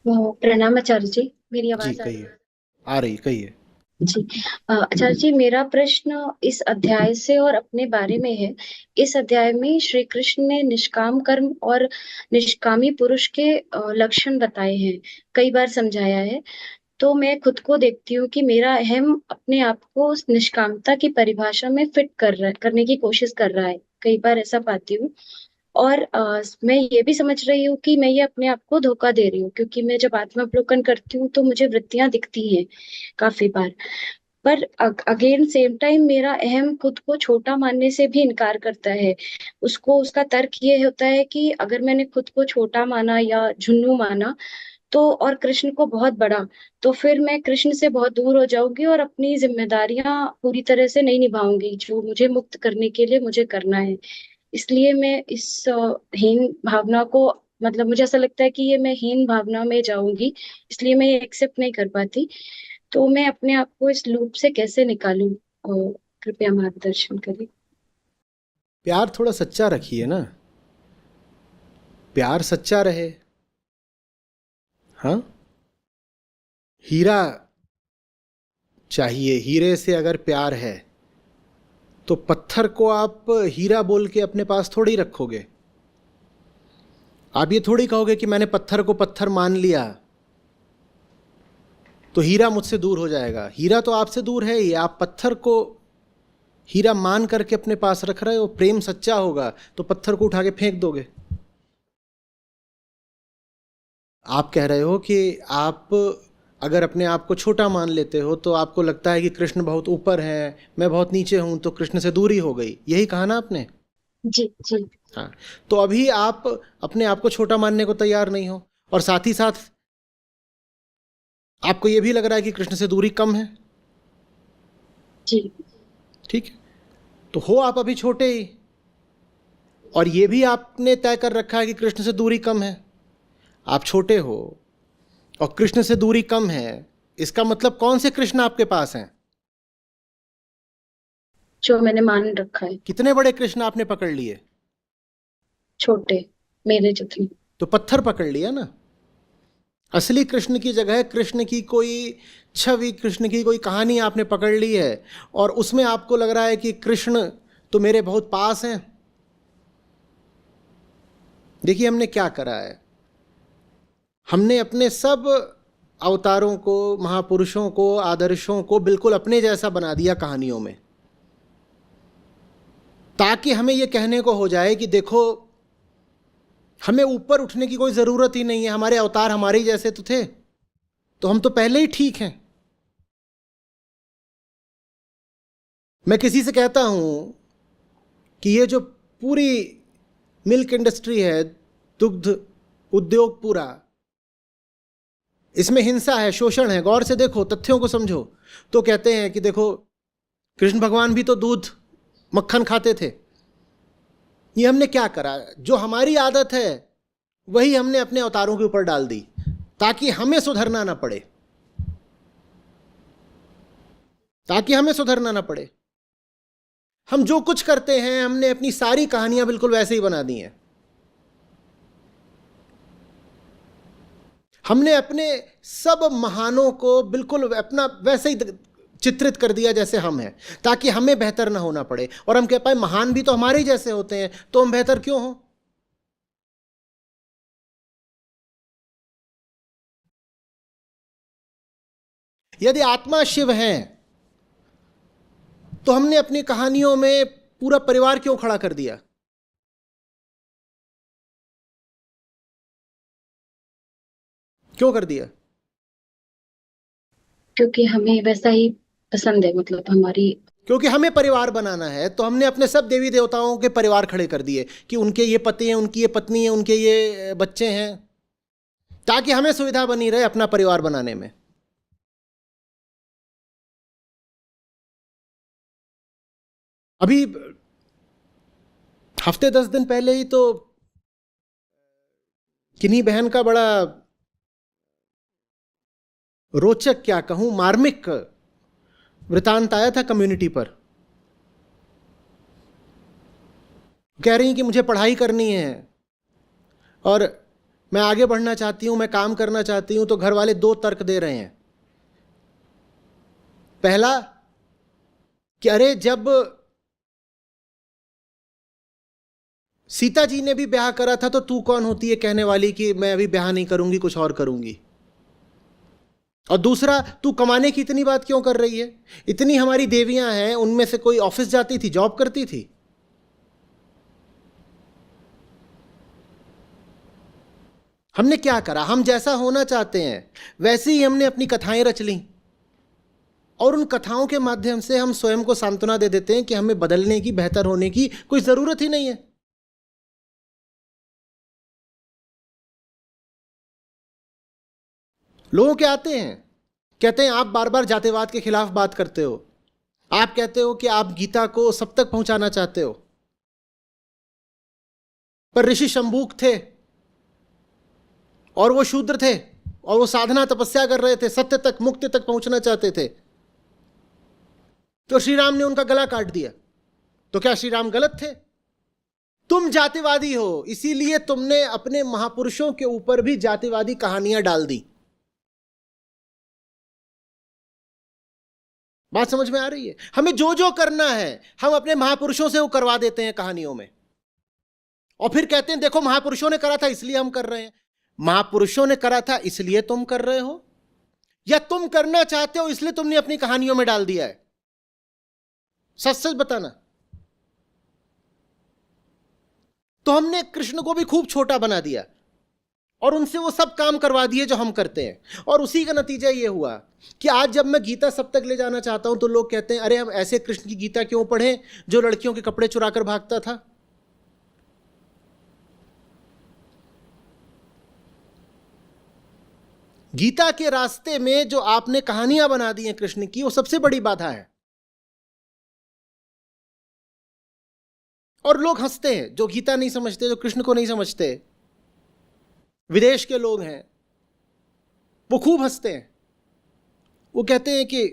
प्रणाम आचार्य जी। मेरी जी आवाज आ रही कहिए। है? आ रही, कहिए। जी। आचार्य जी, मेरा प्रश्न इस अध्याय से और अपने बारे में है। इस अध्याय में श्री कृष्ण ने निष्काम कर्म और निष्कामी पुरुष के लक्षण बताए हैं, कई बार समझाया है। तो मैं खुद को देखती हूँ कि मेरा अहम अपने आप को उस निष्कामता की परिभाषा में फिट कर रहा है, करने की कोशिश कर रहा है। कई बार ऐसा पाती हूँ। और मैं ये भी समझ रही हूँ कि मैं ये अपने आप को धोखा दे रही हूँ, क्योंकि मैं जब आत्मावलोकन करती हूँ तो मुझे वृत्तियां दिखती हैं काफी बार। पर अगेन सेम टाइम मेरा अहम खुद को छोटा मानने से भी इनकार करता है। उसको उसका तर्क ये होता है कि अगर मैंने खुद को छोटा माना या झुन्नू माना तो, और कृष्ण को बहुत बड़ा, तो फिर मैं कृष्ण से बहुत दूर हो जाऊंगी और अपनी जिम्मेदारियां पूरी तरह से नहीं निभाऊंगी जो मुझे मुक्त करने के लिए मुझे करना है। इसलिए मैं इस हीन भावना को, मतलब मुझे ऐसा लगता है कि ये मैं हीन भावना में जाऊंगी, इसलिए मैं ये एक्सेप्ट नहीं कर पाती। तो मैं अपने आप को इस लूप से कैसे निकालूं? कृपया मार्गदर्शन करें। प्यार थोड़ा सच्चा रखिए ना। प्यार सच्चा रहे। हाँ। हीरा चाहिए, हीरे से अगर प्यार है तो पत्थर को आप हीरा बोल के अपने पास थोड़ी रखोगे। आप ये थोड़ी कहोगे कि मैंने पत्थर को पत्थर मान लिया तो हीरा मुझसे दूर हो जाएगा। हीरा तो आपसे दूर है ही, आप पत्थर को हीरा मान करके अपने पास रख रहे हो। प्रेम सच्चा होगा तो पत्थर को उठा के फेंक दोगे। आप कह रहे हो कि आप अगर अपने आप को छोटा मान लेते हो तो आपको लगता है कि कृष्ण बहुत ऊपर हैं, मैं बहुत नीचे हूं, तो कृष्ण से दूरी हो गई। यही कहा ना आपने? जी जी। हाँ। तो अभी आप अपने आप को छोटा मानने को तैयार नहीं हो, और साथ ही साथ आपको यह भी लग रहा है कि कृष्ण से दूरी कम है। जी ठीक है। तो हो आप अभी छोटे ही, और यह भी आपने तय कर रखा है कि कृष्ण से दूरी कम है। आप छोटे हो और कृष्ण से दूरी कम है, इसका मतलब कौन से कृष्ण आपके पास हैं? जो मैंने मान रखा है। कितने बड़े कृष्ण आपने पकड़ लिए? छोटे, मेरे जितने। तो पत्थर पकड़ लिया ना। असली कृष्ण की जगह कृष्ण की कोई छवि, कृष्ण की कोई कहानी आपने पकड़ ली है, और उसमें आपको लग रहा है कि कृष्ण तो मेरे बहुत पास हैं। देखिए हमने क्या करा है। हमने अपने सब अवतारों को, महापुरुषों को, आदर्शों को बिल्कुल अपने जैसा बना दिया कहानियों में, ताकि हमें यह कहने को हो जाए कि देखो, हमें ऊपर उठने की कोई ज़रूरत ही नहीं है, हमारे अवतार हमारे ही जैसे तो थे, तो हम तो पहले ही ठीक हैं। मैं किसी से कहता हूं कि ये जो पूरी मिल्क इंडस्ट्री है, दुग्ध उद्योग पूरा, इसमें हिंसा है, शोषण है, गौर से देखो, तथ्यों को समझो, तो कहते हैं कि देखो, कृष्ण भगवान भी तो दूध मक्खन खाते थे। ये हमने क्या करा? जो हमारी आदत है वही हमने अपने अवतारों के ऊपर डाल दी, ताकि हमें सुधरना ना पड़े, ताकि हमें सुधरना ना पड़े। हम जो कुछ करते हैं, हमने अपनी सारी कहानियां बिल्कुल वैसे ही बना दी हैं। हमने अपने सब महानों को बिल्कुल अपना वैसे ही चित्रित कर दिया जैसे हम हैं, ताकि हमें बेहतर ना होना पड़े। और हम कह पाए महान भी तो हमारे ही जैसे होते हैं, तो हम बेहतर क्यों हो? यदि आत्मा शिव है तो हमने अपनी कहानियों में पूरा परिवार क्यों खड़ा कर दिया? क्यों कर दिया? क्योंकि हमें वैसा ही पसंद है, मतलब हमारी। क्योंकि हमें परिवार बनाना है, तो हमने अपने सब देवी देवताओं के परिवार खड़े कर दिए कि उनके ये पति हैं, उनकी ये पत्नी है, उनके ये बच्चे हैं, ताकि हमें सुविधा बनी रहे अपना परिवार बनाने में। अभी हफ्ते 10 दिन पहले ही तो किन्हीं बहन का बड़ा रोचक, क्या कहूं, मार्मिक वृतांत आया था कम्युनिटी पर। कह रही कि मुझे पढ़ाई करनी है, और मैं आगे बढ़ना चाहती हूं, मैं काम करना चाहती हूं, तो घर वाले दो तर्क दे रहे हैं। पहला कि अरे जब सीता जी ने भी ब्याह करा था तो तू कौन होती है कहने वाली कि मैं अभी ब्याह नहीं करूंगी, कुछ और करूंगी। और दूसरा, तू कमाने की इतनी बात क्यों कर रही है? इतनी हमारी देवियां हैं, उनमें से कोई ऑफिस जाती थी, जॉब करती थी? हमने क्या करा? हम जैसा होना चाहते हैं वैसे ही हमने अपनी कथाएं रच ली, और उन कथाओं के माध्यम से हम स्वयं को सांत्वना दे देते हैं कि हमें बदलने की, बेहतर होने की कोई जरूरत ही नहीं है। लोगों के आते हैं, कहते हैं आप बार बार जातिवाद के खिलाफ बात करते हो, आप कहते हो कि आप गीता को सब तक पहुंचाना चाहते हो, पर ऋषि शंभूक थे और वो शूद्र थे और वो साधना तपस्या कर रहे थे, सत्य तक, मुक्ति तक पहुंचना चाहते थे, तो श्री राम ने उनका गला काट दिया। तो क्या श्री राम गलत थे? तुम जातिवादी हो, इसीलिए तुमने अपने महापुरुषों के ऊपर भी जातिवादी कहानियां डाल दी। बात समझ में आ रही है? हमें जो जो करना है हम अपने महापुरुषों से वो करवा देते हैं कहानियों में, और फिर कहते हैं देखो महापुरुषों ने करा था इसलिए हम कर रहे हैं। महापुरुषों ने करा था इसलिए तुम कर रहे हो, या तुम करना चाहते हो इसलिए तुमने अपनी कहानियों में डाल दिया है? सच सच बताना। तो हमने कृष्ण को भी खूब छोटा बना दिया और उनसे वो सब काम करवा दिए जो हम करते हैं, और उसी का नतीजा ये हुआ कि आज जब मैं गीता सब तक ले जाना चाहता हूं तो लोग कहते हैं अरे हम ऐसे कृष्ण की गीता क्यों पढ़ें जो लड़कियों के कपड़े चुरा कर भागता था। गीता के रास्ते में जो आपने कहानियां बना दी हैं कृष्ण की, वो सबसे बड़ी बाधा है। और लोग हंसते हैं जो गीता नहीं समझते, जो कृष्ण को नहीं समझते, विदेश के लोग हैं, वो खूब हंसते हैं। वो कहते हैं कि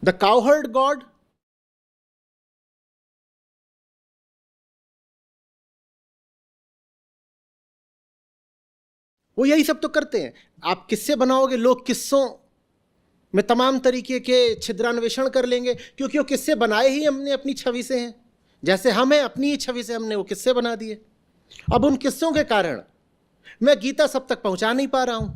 द काउहर्ड गॉड, वो यही सब तो करते हैं। आप किस्से बनाओगे, लोग किस्सों में तमाम तरीके के छिद्रान्वेषण कर लेंगे, क्योंकि वो किस्से बनाए ही हमने अपनी छवि से हैं। जैसे हम हैं, अपनी ही छवि से हमने वो किस्से बना दिए। अब उन किस्सों के कारण मैं गीता सब तक पहुंचा नहीं पा रहा हूं।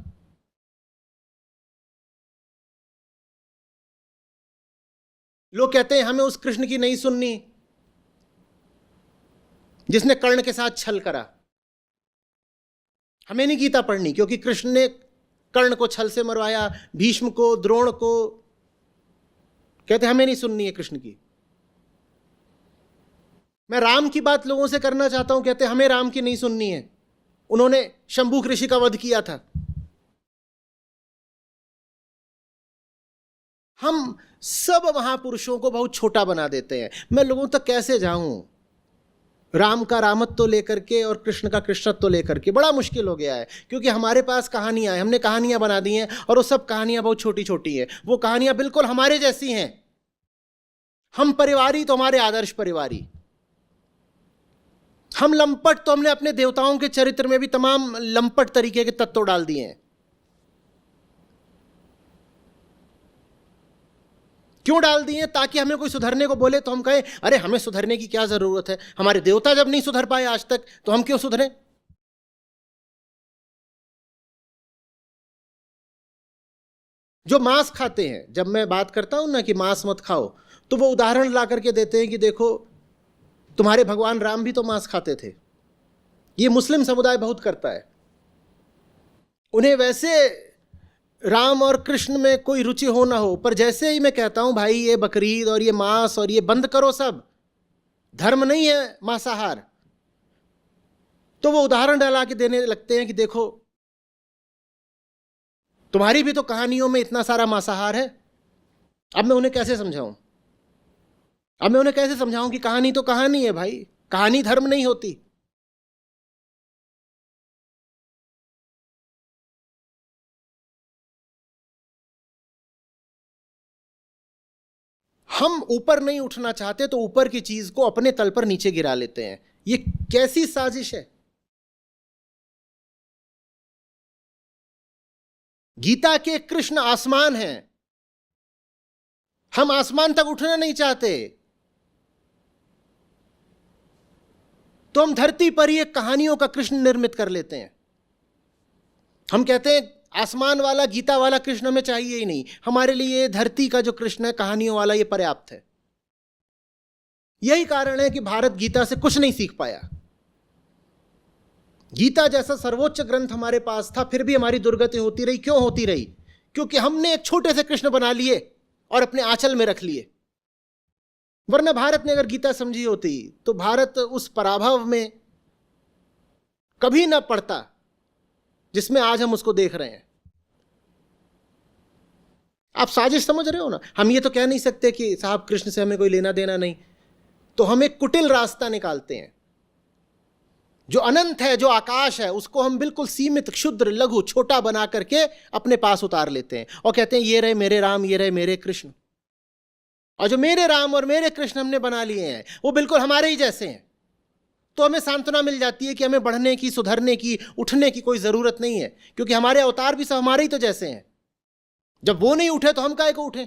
लोग कहते हैं हमें उस कृष्ण की नहीं सुननी जिसने कर्ण के साथ छल करा, हमें नहीं गीता पढ़नी क्योंकि कृष्ण ने कर्ण को छल से मरवाया, भीष्म को, द्रोण को। कहते हमें नहीं सुननी है कृष्ण की। मैं राम की बात लोगों से करना चाहता हूं, कहते हमें राम की नहीं सुननी है, उन्होंने शंभूक ऋषि का वध किया था। हम सब महापुरुषों को बहुत छोटा बना देते हैं। मैं लोगों तक कैसे जाऊं? राम का रामत्व लेकर के और कृष्ण का कृष्णत्व लेकर के बड़ा मुश्किल हो गया है, क्योंकि हमारे पास कहानियां हैं, हमने कहानियां बना दी हैं, और वो सब कहानियां बहुत छोटी छोटी हैं। वो कहानियां बिल्कुल हमारे जैसी हैं। हम परिवारी तो हमारे आदर्श परिवारी, हम लंपट तो हमने अपने देवताओं के चरित्र में भी तमाम लंपट तरीके के तत्व डाल दिए हैं। क्यों डाल दिए? ताकि हमें कोई सुधरने को बोले तो हम कहें अरे हमें सुधरने की क्या जरूरत है, हमारे देवता जब नहीं सुधर पाए आज तक तो हम क्यों सुधरें। जो मांस खाते हैं, जब मैं बात करता हूं ना कि मांस मत खाओ, तो वो उदाहरण ला करके देते हैं कि देखो तुम्हारे भगवान राम भी तो मांस खाते थे। ये मुस्लिम समुदाय बहुत करता है। उन्हें वैसे राम और कृष्ण में कोई रुचि हो ना हो, पर जैसे ही मैं कहता हूं भाई ये बकरीद और ये मांस और ये बंद करो, सब धर्म नहीं है मांसाहार, तो वो उदाहरण डाला के देने लगते हैं कि देखो तुम्हारी भी तो कहानियों में इतना सारा मांसाहार है। अब मैं उन्हें कैसे समझाऊं? अब मैं उन्हें कैसे समझाऊं कि कहानी तो कहानी है भाई, कहानी धर्म नहीं होती। हम ऊपर नहीं उठना चाहते तो ऊपर की चीज को अपने तल पर नीचे गिरा लेते हैं। ये कैसी साजिश है? गीता के कृष्ण आसमान हैं, हम आसमान तक उठना नहीं चाहते, तो हम धरती पर ही एक कहानियों का कृष्ण निर्मित कर लेते हैं। हम कहते हैं आसमान वाला गीता वाला कृष्ण हमें चाहिए ही नहीं, हमारे लिए धरती का जो कृष्ण है कहानियों वाला ये पर्याप्त है। यही कारण है कि भारत गीता से कुछ नहीं सीख पाया। गीता जैसा सर्वोच्च ग्रंथ हमारे पास था, फिर भी हमारी दुर्गति होती रही। क्यों होती रही? क्योंकि हमने एक छोटे से कृष्ण बना लिए और अपने आंचल में रख लिए। वरना भारत ने अगर गीता समझी होती तो भारत उस पराभव में कभी ना पड़ता जिसमें आज हम उसको देख रहे हैं। आप साजिश समझ रहे हो ना। हम ये तो कह नहीं सकते कि साहब कृष्ण से हमें कोई लेना देना नहीं, तो हम एक कुटिल रास्ता निकालते हैं। जो अनंत है, जो आकाश है, उसको हम बिल्कुल सीमित, क्षुद्र, लघु, छोटा बना करके अपने पास उतार लेते हैं और कहते हैं ये रहे मेरे राम, ये रहे मेरे कृष्ण। और जो मेरे राम और मेरे कृष्ण हमने बना लिए हैं वो बिल्कुल हमारे ही जैसे हैं। तो हमें सांत्वना मिल जाती है कि हमें बढ़ने की, सुधरने की, उठने की कोई जरूरत नहीं है, क्योंकि हमारे अवतार भी सब हमारे ही तो जैसे हैं। जब वो नहीं उठे तो हम काहे को उठें?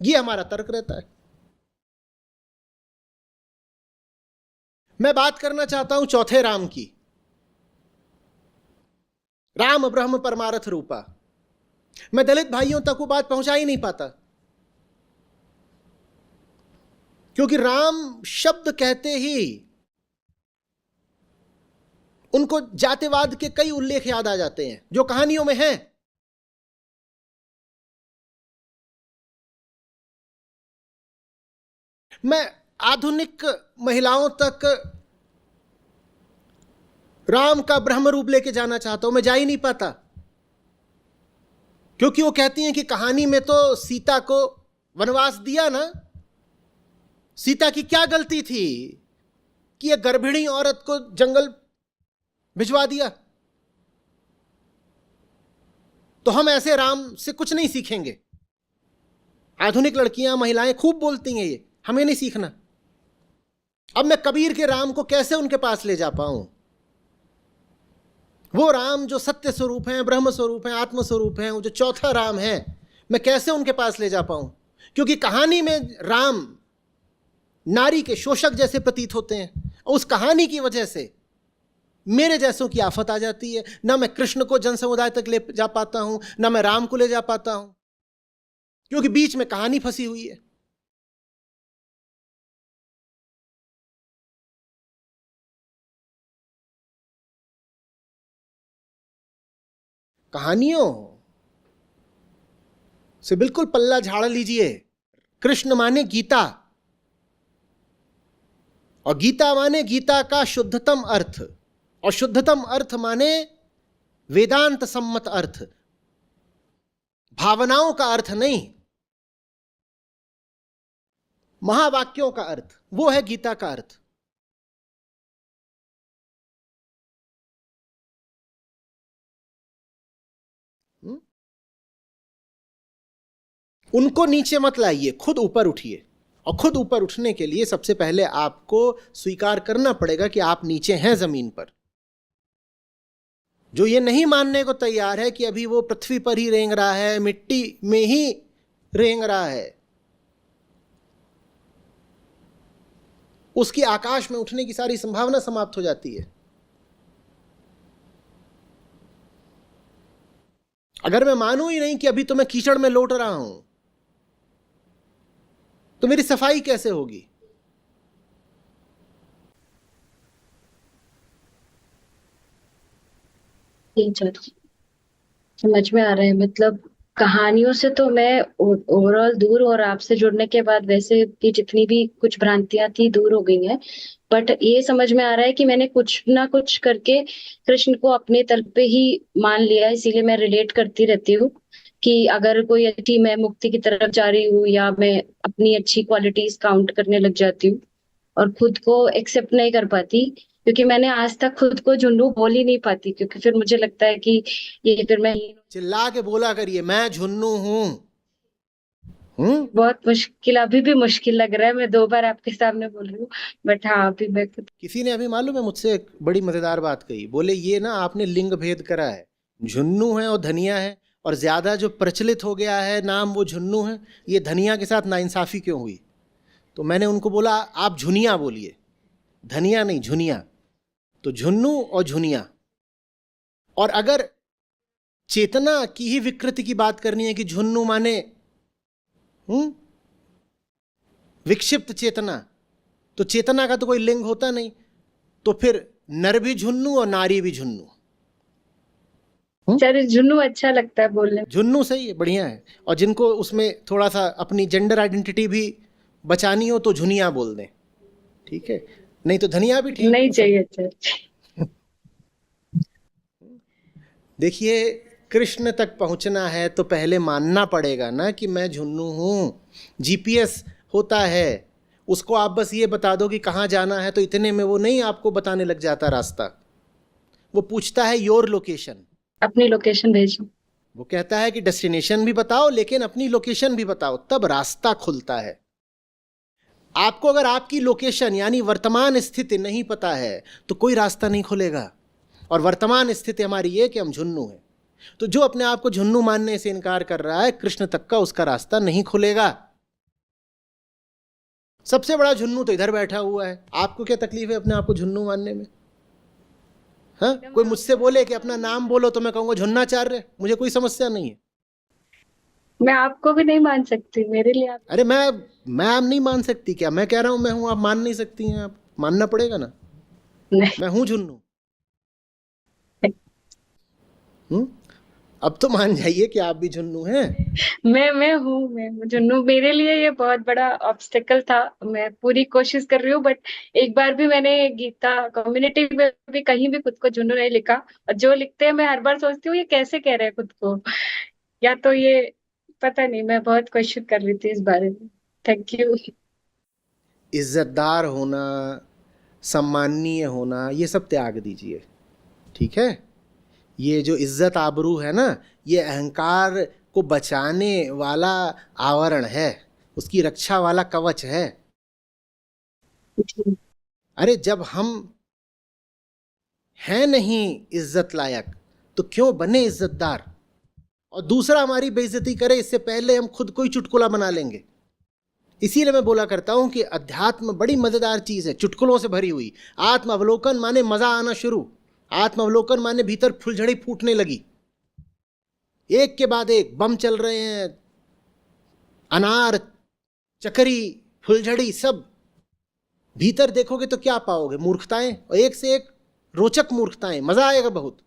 ये हमारा तर्क रहता है। मैं बात करना चाहता हूं चौथे राम की। राम ब्रह्म परमार्थ रूपा। मैं दलित भाइयों तक वो बात पहुंचा ही नहीं पाता, क्योंकि राम शब्द कहते ही उनको जातिवाद के कई उल्लेख याद आ जाते हैं जो कहानियों में हैं। मैं आधुनिक महिलाओं तक राम का ब्रह्म रूप लेके जाना चाहता हूं, मैं जा ही नहीं पाता, क्योंकि वो कहती हैं कि कहानी में तो सीता को वनवास दिया ना, सीता की क्या गलती थी कि एक गर्भिणी औरत को जंगल भिजवा दिया। तो हम ऐसे राम से कुछ नहीं सीखेंगे। आधुनिक लड़कियां, महिलाएं खूब बोलती हैं, ये हमें नहीं सीखना। अब मैं कबीर के राम को कैसे उनके पास ले जा पाऊं? वो राम जो सत्य स्वरूप हैं, ब्रह्म स्वरूप हैं, आत्म स्वरूप हैं, वो जो चौथा राम है, मैं कैसे उनके पास ले जा पाऊं? क्योंकि कहानी में राम नारी के शोषक जैसे प्रतीत होते हैं। उस कहानी की वजह से मेरे जैसों की आफत आ जाती है। ना मैं कृष्ण को जन समुदाय तक ले जा पाता हूं, ना मैं राम को ले जा पाता हूं, क्योंकि बीच में कहानी फंसी हुई है। कहानियों से बिल्कुल पल्ला झाड़ लीजिए। कृष्ण माने गीता, और गीता माने गीता का शुद्धतम अर्थ, और शुद्धतम अर्थ माने वेदांत सम्मत अर्थ, भावनाओं का अर्थ नहीं, महावाक्यों का अर्थ। वो है गीता का अर्थ। उनको नीचे मत लाइए, खुद ऊपर उठिए। और खुद ऊपर उठने के लिए सबसे पहले आपको स्वीकार करना पड़ेगा कि आप नीचे हैं जमीन पर। जो ये नहीं मानने को तैयार है कि अभी वो पृथ्वी पर ही रेंग रहा है, मिट्टी में ही रेंग रहा है, उसकी आकाश में उठने की सारी संभावना समाप्त हो जाती है। अगर मैं मानूं ही नहीं कि अभी तो मैं कीचड़ में लौट रहा हूं, तो मेरी सफाई कैसे होगी? समझ में आ रहा है। मतलब कहानियों से तो मैं ओवरऑल दूर, और आपसे जुड़ने के बाद वैसे भी जितनी भी कुछ भ्रांतियां थी दूर हो गई हैं। बट ये समझ में आ रहा है कि मैंने कुछ ना कुछ करके कृष्ण को अपने तल पे ही मान लिया है। इसीलिए मैं रिलेट करती रहती हूँ कि अगर कोई अच्छी, मैं मुक्ति की तरफ जा रही हूँ या मैं अपनी अच्छी क्वालिटीज काउंट करने लग जाती हूँ और खुद को एक्सेप्ट नहीं कर पाती, क्योंकि मैंने आज तक खुद को झुन्नू बोल ही नहीं पाती, क्योंकि फिर मुझे लगता है कि ये फिर मैं चिल्ला के बोला करिए, मैं झुन्नू हूं। बहुत मुश्किल, अभी भी मुश्किल लग रहा है। मैं 2 बार आपके सामने बोल रही हूँ, बट हाँ अभी मैं किसी ने अभी मालूम है मुझसे एक बड़ी मजेदार बात कही। बोले ये ना आपने लिंग भेद करा है, झुन्नू है और धनिया है, और ज्यादा जो प्रचलित हो गया है नाम वो झुन्नू है। ये धनिया के साथ नाइंसाफी क्यों हुई? तो मैंने उनको बोला आप झुनिया बोलिए, धनिया नहीं, झुनिया। तो झुन्नू और झुनिया। और अगर चेतना की ही विकृति की बात करनी है कि झुन्नू माने विक्षिप्त चेतना, तो चेतना का तो कोई लिंग होता नहीं, तो फिर नर भी झुन्नू और नारी भी झुन्नू। सर झुन्नू अच्छा लगता है बोलने में। झुन्नू सही है, बढ़िया है। और जिनको उसमें थोड़ा सा अपनी जेंडर आइडेंटिटी भी बचानी हो तो झुनिया बोल दें, ठीक है, नहीं तो धनिया भी ठीक नहीं चाहिए सर। देखिए, कृष्ण तक पहुंचना है तो पहले मानना पड़ेगा ना कि मैं झुन्नू हूं। जीपीएस होता है, उसको आप बस ये बता दो कि कहाँ जाना है, तो इतने में वो नहीं आपको बताने लग जाता रास्ता। वो पूछता है योर लोकेशन, अपनी लोकेशन भेजो। वो कहता है कि डेस्टिनेशन भी बताओ लेकिन अपनी लोकेशन भी बताओ, तब रास्ता खुलता है। आपको अगर आपकी लोकेशन यानी वर्तमान स्थिति नहीं पता है तो कोई रास्ता नहीं खुलेगा। और वर्तमान स्थिति हमारी ये कि हम झुन्नू हैं। तो जो अपने आप को झुन्नू मानने से इनकार कर रहा है, कृष्ण तक का उसका रास्ता नहीं खुलेगा। सबसे बड़ा झुन्नू तो इधर बैठा हुआ है। आपको क्या तकलीफ है अपने आप को झुन्नू मानने में? हाँ, कोई मुझसे बोले कि अपना नाम बोलो तो मैं कहूंगा झुन्नाचार्य, मुझे कोई समस्या नहीं है। मैं आपको भी नहीं मान सकती, मेरे लिए आप। अरे मैं आप नहीं मान सकती क्या? मैं कह रहा हूं मैं हूं, आप मान नहीं सकती हैं। आप मानना पड़ेगा ना, नहीं। मैं हूं झुन्नू। अब तो मान जाइए कि आप भी झुन्नू हैं। मैं हूँ, मैं झुन्नू। मेरे लिए ये बहुत बड़ा ऑब्स्टेकल था। मैं पूरी कोशिश कर रही हूँ, बट एक बार भी मैंने गीता कम्युनिटी में भी कहीं भी खुद को झुन्नू नहीं लिखा। और जो लिखते हैं मैं हर बार सोचती हूँ ये कैसे कह रहे हैं खुद को, या तो ये पता नहीं। मैं बहुत क्वेश्चन कर रही थी इस बारे में। Thank you. इज्जतदार होना, सम्माननीय होना, ये सब त्याग दीजिए, ठीक है? ये जो इज्जत आबरू है ना, ये अहंकार को बचाने वाला आवरण है, उसकी रक्षा वाला कवच है। अरे जब हम हैं नहीं इज्जत लायक तो क्यों बने इज्जतदार? और दूसरा हमारी बेइज्जती करे इससे पहले हम खुद को ही चुटकुला बना लेंगे। इसीलिए मैं बोला करता हूं कि अध्यात्म बड़ी मजेदार चीज है, चुटकुलों से भरी हुई। आत्म अवलोकन माने मजा आना शुरू। आत्म अवलोकन माने भीतर फुलझड़ी फूटने लगी, एक के बाद एक बम चल रहे हैं, अनार, चकरी, फुलझड़ी सब। भीतर देखोगे तो क्या पाओगे? मूर्खताएं, और एक से एक रोचक मूर्खताएं। मजा आएगा बहुत।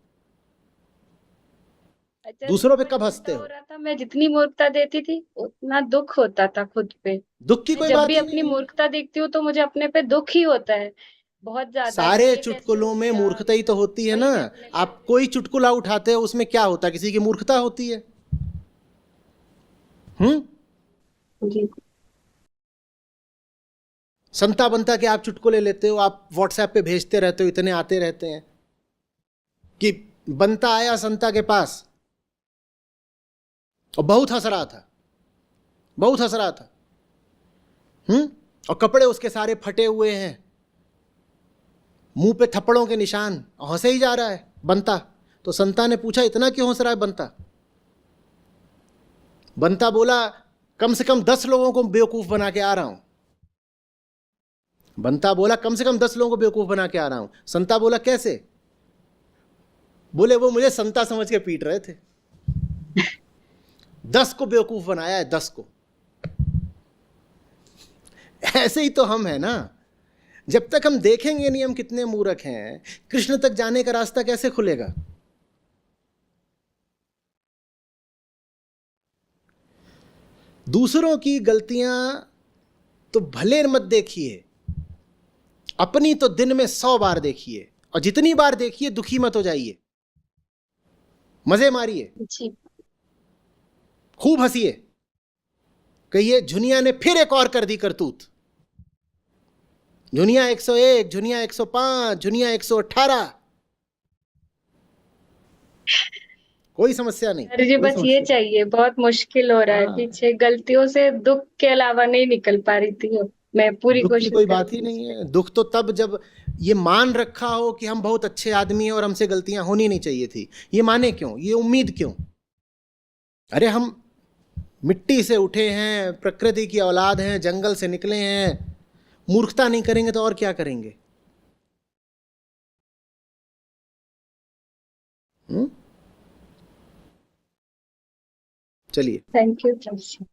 दूसरों पे कब हंसते हो? रहा था, मैं जितनी मूर्खता देती थी उतना दुख होता था खुद पे। दुख की कोई जब बात भी ही अपनी नहीं है। मूर्खता देखती हूँ तो मुझे अपने पे दुख ही होता है, बहुत ज्यादा। सारे चुटकुलों में मूर्खता ही तो होती है ना। आप कोई चुटकुला उठाते हो उसमें क्या होता है? किसी की मूर्खता होती है। जी। संता बनता के आप चुटकुले लेते हो, आप व्हाट्सएप पे भेजते रहते हो, इतने आते रहते हैं कि बनता आया संता के पास और बहुत हंस रहा था, बहुत हंस रहा था। और कपड़े उसके सारे फटे हुए हैं, मुंह पे थप्पड़ों के निशान, हंसे ही जा रहा है बनता। तो संता ने पूछा इतना क्यों हंस रहा है बनता? बनता बोला कम से कम 10 लोगों को बेवकूफ बना के आ रहा हूं। बनता बोला कम से कम 10 लोगों को बेवकूफ बना के आ रहा हूं। संता बोला कैसे? बोले वो मुझे संता समझ के पीट रहे थे। 10 को बेवकूफ बनाया है, 10 को। ऐसे ही तो हम हैं ना। जब तक हम देखेंगे नहीं हम कितने मूर्ख हैं, कृष्ण तक जाने का रास्ता कैसे खुलेगा? दूसरों की गलतियां तो भले मत देखिए, अपनी तो दिन में 100 बार देखिए, और जितनी बार देखिए दुखी मत हो जाइए, मजे मारिए, खूब हंसिए, कहिए झुनिया ने फिर एक और कर दी करतूत। झुनिया 101, झुनिया 105, झुनिया 118। कोई समस्या नहीं। अरे जी बस ये चाहिए। बहुत मुश्किल हो रहा है, पीछे गलतियों से दुख के अलावा नहीं निकल पा रही थी। मैं पूरी दुख की कोशिश कोई बात ही करूंगी नहीं इस पे। है। दुख तो तब जब ये मान रखा हो कि हम बहुत अच्छे आदमी हैं और हमसे गलतियां होनी नहीं चाहिए थी। ये माने क्यों, ये उम्मीद क्यों? अरे हम मिट्टी से उठे हैं, प्रकृति की औलाद हैं, जंगल से निकले हैं। मूर्खता नहीं करेंगे तो और क्या करेंगे? हम्म? चलिए। Thank you.